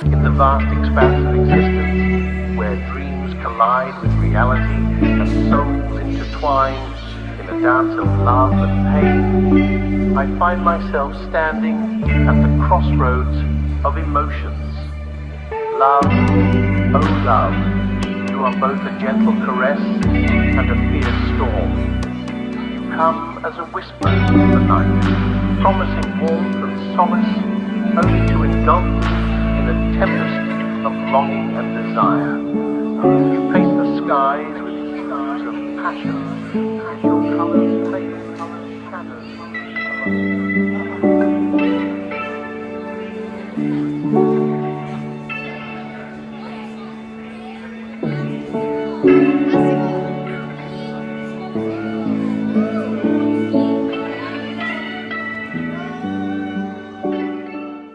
In the vast expanse of existence, where dreams collide with reality and souls intertwine in a dance of love and pain, I find myself standing at the crossroads of emotions. Love, oh love, you are both a gentle caress and a fierce storm. You come as a whisper in the night, promising warmth and solace, only to engulf in a tempest of longing and desire. You paint the skies with hues of passion, as your colours play with coloured shadows.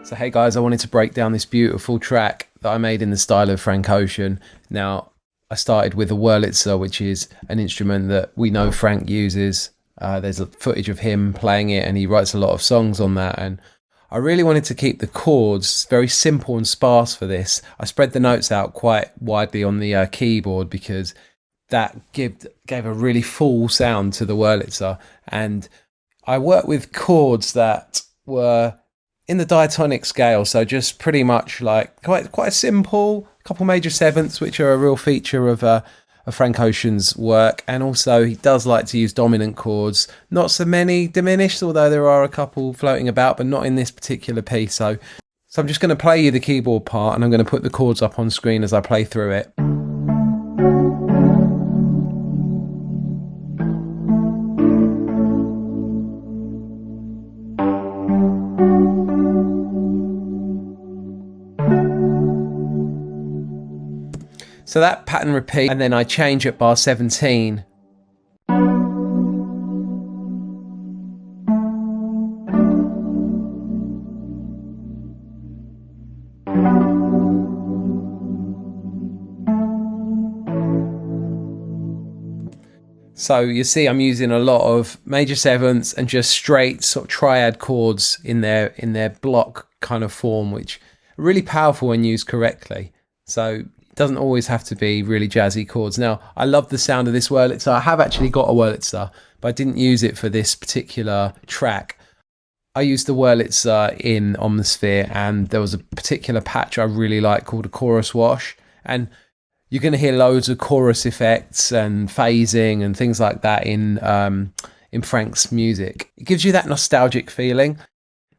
So hey guys, I wanted to break down this beautiful track that I made in the style of Frank Ocean. Now, I started with a Wurlitzer, which is an instrument that we know Frank uses. There's footage of him playing it and he writes a lot of songs on that. And I really wanted to keep the chords very simple and sparse for this. I spread the notes out quite widely on the keyboard because that gave a really full sound to the Wurlitzer. And I worked with chords that were in the diatonic scale, so just pretty much like quite simple, a couple major sevenths, which are a real feature of Frank Ocean's work. And also he does like to use dominant chords, not so many diminished, although there are a couple floating about, but not in this particular piece. So I'm just going to play you the keyboard part and I'm going to put the chords up on screen as I play through it. So that pattern repeat, and then I change at bar 17. So you see I'm using a lot of major sevenths and just straight sort of triad chords in their block kind of form, which are really powerful when used correctly. So doesn't always have to be really jazzy chords. Now, I love the sound of this Wurlitzer. I have actually got a Wurlitzer, but I didn't use it for this particular track. I used the Wurlitzer in Omnisphere, and there was a particular patch I really like called a chorus wash. And you're going to hear loads of chorus effects and phasing and things like that in Frank's music. It gives you that nostalgic feeling.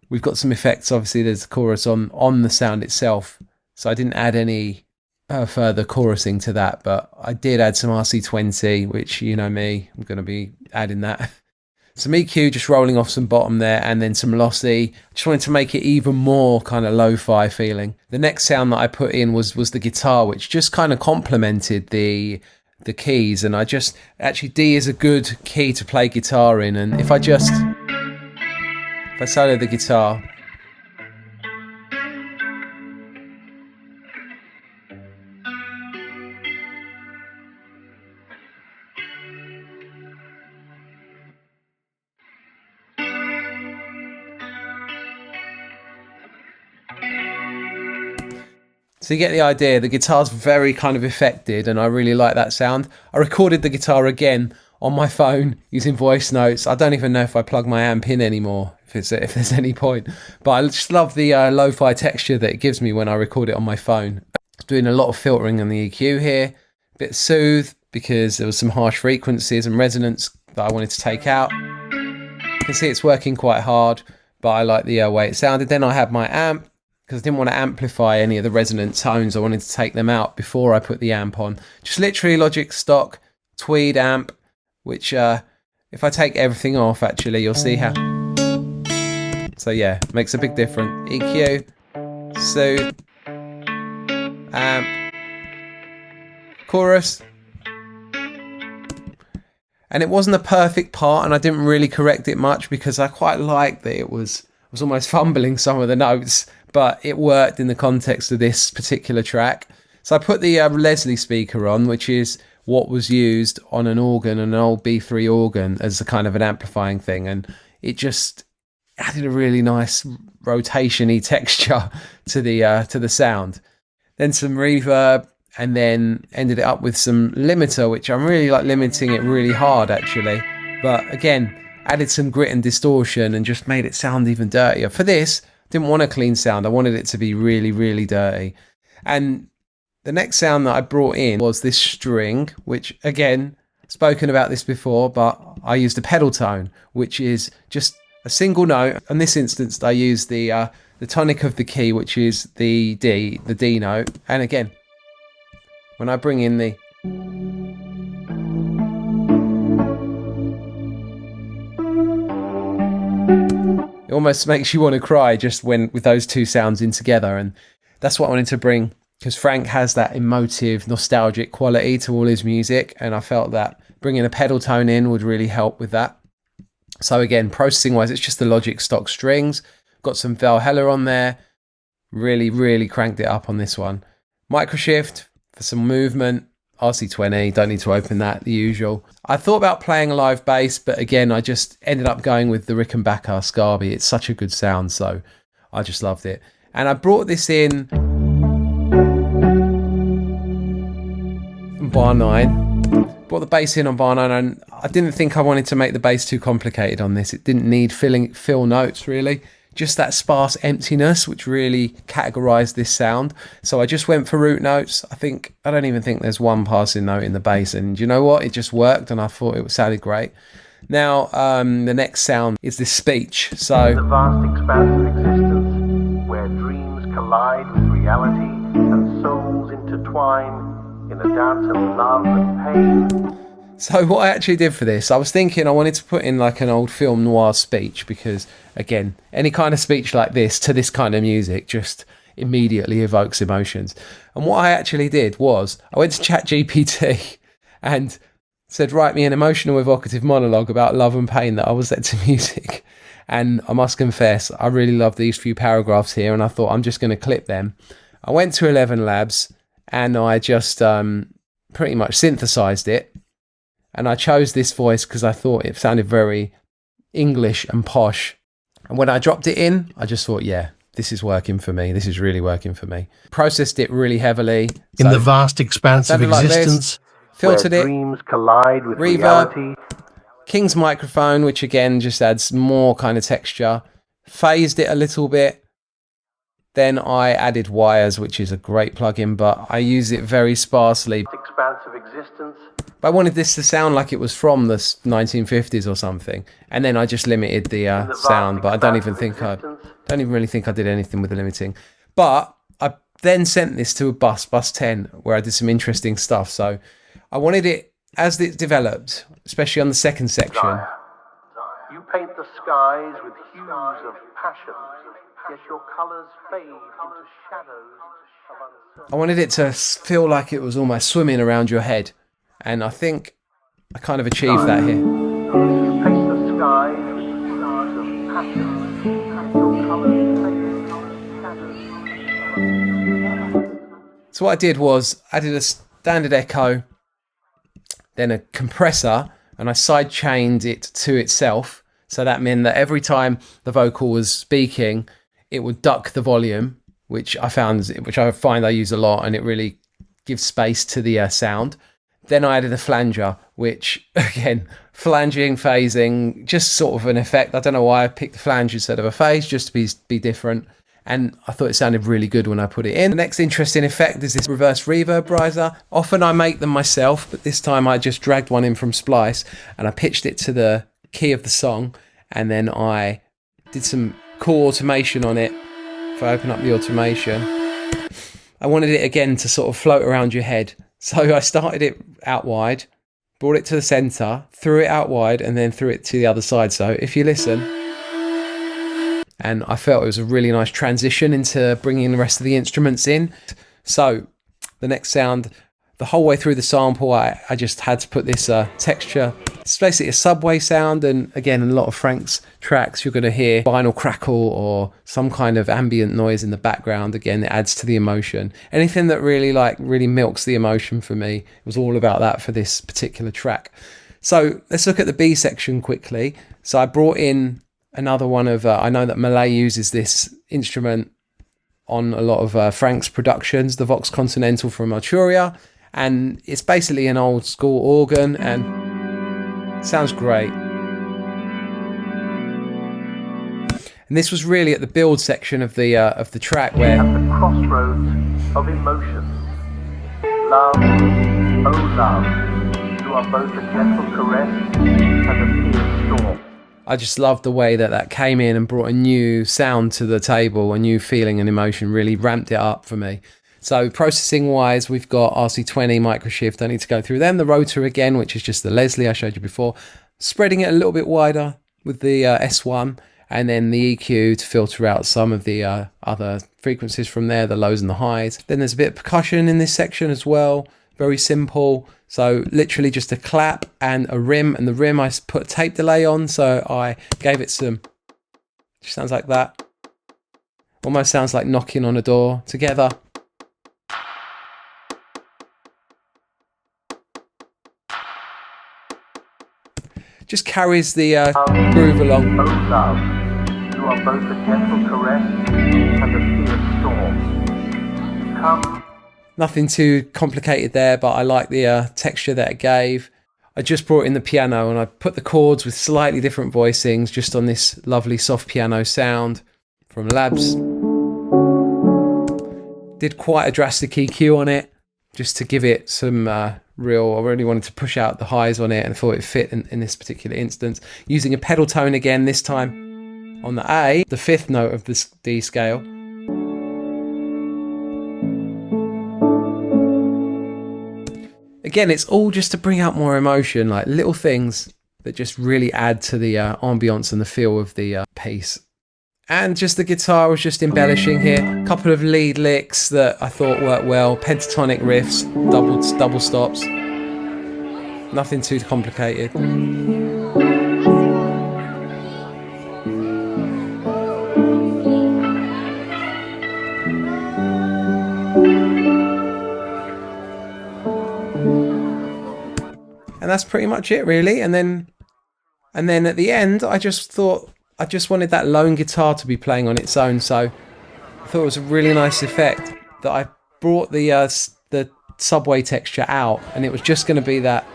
We've got some effects. Obviously, there's the chorus on the sound itself. So I didn't add any further chorusing to that, but I did add some RC20, which, you know me, I'm going to be adding that. Some EQ, just rolling off some bottom there, and then some lossy. Just wanted to make it even more kind of lo-fi feeling. The next sound that I put in was the guitar, which just kind of complemented the keys. And I just, actually D is a good key to play guitar in. And if I solo the guitar, so you get the idea. The guitar's very kind of affected and I really like that sound. I recorded the guitar again on my phone using voice notes. I don't even know if I plug my amp in anymore, if there's any point. But I just love the lo-fi texture that it gives me when I record it on my phone. Doing a lot of filtering on the EQ here. A bit soothe because there was some harsh frequencies and resonance that I wanted to take out. You can see it's working quite hard, but I like the way it sounded. Then I had my amp, because I didn't want to amplify any of the resonant tones. I wanted to take them out before I put the amp on. Just literally Logic stock Tweed amp, which if I take everything off, actually, you'll see how. So yeah, makes a big difference. EQ, soothe, amp, chorus. And it wasn't a perfect part, and I didn't really correct it much because I quite liked that it was almost fumbling some of the notes, but it worked in the context of this particular track. So I put the Leslie speaker on, which is what was used on an organ, an old B3 organ, as a kind of an amplifying thing, and it just added a really nice rotation-y texture to the sound. Then some reverb, and then ended it up with some limiter, which I'm really like limiting it really hard actually, but again added some grit and distortion and just made it sound even dirtier. For this, didn't want a clean sound, I wanted it to be really, really dirty. And the next sound that I brought in was this string, which again, spoken about this before, but I used a pedal tone, which is just a single note. In this instance, I used the tonic of the key, which is the D note. And again, when I bring in the it almost makes you want to cry just with those two sounds in together. And that's what I wanted to bring, because Frank has that emotive, nostalgic quality to all his music, and I felt that bringing a pedal tone in would really help with that. So again, processing wise, it's just the Logic stock strings. Got some Valhalla on there. Really, really cranked it up on this one. Microshift for some movement. RC20, don't need to open that, the usual. I thought about playing a live bass, but again, I just ended up going with the Rickenbacker Scarby. It's such a good sound, so I just loved it. And I brought this in bar 9. Brought the bass in on bar 9, and I didn't think I wanted to make the bass too complicated on this. It didn't need fill notes, really. Just that sparse emptiness, which really categorized this sound. So I just went for root notes. I don't even think there's one passing note in the bass, and you know what? It just worked, and I thought it sounded great. Now, the next sound is this speech. So the vast expanse of existence, where dreams collide with reality and souls intertwine in a dance of love and pain. So what I actually did for this, I was thinking I wanted to put in like an old film noir speech, because again, any kind of speech like this to this kind of music just immediately evokes emotions. And what I actually did was I went to ChatGPT and said, write me an emotional evocative monologue about love and pain that I was set to music. And I must confess, I really love these few paragraphs here, and I thought I'm just going to clip them. I went to 11 Labs and I just pretty much synthesized it. And I chose this voice because I thought it sounded very English and posh. And when I dropped it in, I just thought, yeah, this is working for me. This is really working for me. Processed it really heavily. In the vast expanse of existence. Like filtered where it. Dreams collide with Reverb. reality. King's microphone, which again just adds more kind of texture. Phased it a little bit. Then I added wires, which is a great plugin, but I use it very sparsely. Expanse of existence. But I wanted this to sound like it was from the 1950s or something, and then I just limited the sound. But I don't even really think I did anything with the limiting. But I then sent this to a bus 10, where I did some interesting stuff. So I wanted it, as it developed, especially on the second section. You paint the skies with hues of passion, yet your colours fade into shadows of uncertainty. I wanted it to feel like it was almost swimming around your head. And I think I kind of achieved that here. You paint the skies with hues of passion, yet your colours fade into shadows of uncertainty. So what I did was I did a standard echo, then a compressor, and I side chained it to itself. So that meant that every time the vocal was speaking, it would duck the volume, which I find I use a lot, and it really gives space to the sound. Then I added a flanger, which again, flanging, phasing, just sort of an effect. I don't know why I picked the flange instead of a phase, just to be different. And I thought it sounded really good when I put it in. The next interesting effect is this reverse reverb riser. Often I make them myself, but this time I just dragged one in from Splice and I pitched it to the key of the song, and then I did some cool automation on it. If I open up the automation, I wanted it again to sort of float around your head. So I started it out wide, brought it to the center, threw it out wide, and then threw it to the other side. So if you listen, and I felt it was a really nice transition into bringing the rest of the instruments in. So the next sound, the whole way through the sample, I just had to put this texture. It's basically a subway sound, and again, in a lot of Frank's tracks, you're going to hear vinyl crackle or some kind of ambient noise in the background. Again, it adds to the emotion. Anything that really milks the emotion for me, it was all about that for this particular track. So let's look at the B section quickly. So I brought in another one of, I know that Malay uses this instrument on a lot of Frank's productions, the Vox Continental from Arturia, and it's basically an old school organ and it sounds great. And this was really at the build section of the track where at the crossroads of emotions, love, oh love, you are both a gentle caress and a fierce storm. I just loved the way that came in and brought a new sound to the table, a new feeling and emotion, really ramped it up for me. So processing wise, we've got RC20, microshift, don't need to go through them. The rotor again, which is just the Leslie I showed you before, spreading it a little bit wider with the S1, and then the EQ to filter out some of the other frequencies from there, the lows and the highs. Then there's a bit of percussion in this section as well, very simple. So literally just a clap and a rim, and the rim I put a tape delay on, so I gave it some, just sounds like that. Almost sounds like knocking on a door together. Just carries the groove along. Oh love, you are both a gentle caress and a fierce storm. Come. Nothing too complicated there, but I like the texture that it gave. I just brought in the piano and I put the chords with slightly different voicings just on this lovely soft piano sound from Labs. Did quite a drastic EQ on it just to give it some I really wanted to push out the highs on it and thought it fit in this particular instance. Using a pedal tone again, this time on the A, the fifth note of this D scale. Again, it's all just to bring out more emotion, like little things that just really add to the ambience and the feel of the piece. And just the guitar was just embellishing here. A couple of lead licks that I thought worked well. Pentatonic riffs, double stops. Nothing too complicated. And that's pretty much it, really. And then at the end, I just thought I just wanted that lone guitar to be playing on its own. So I thought it was a really nice effect that I brought the subway texture out, and it was just going to be that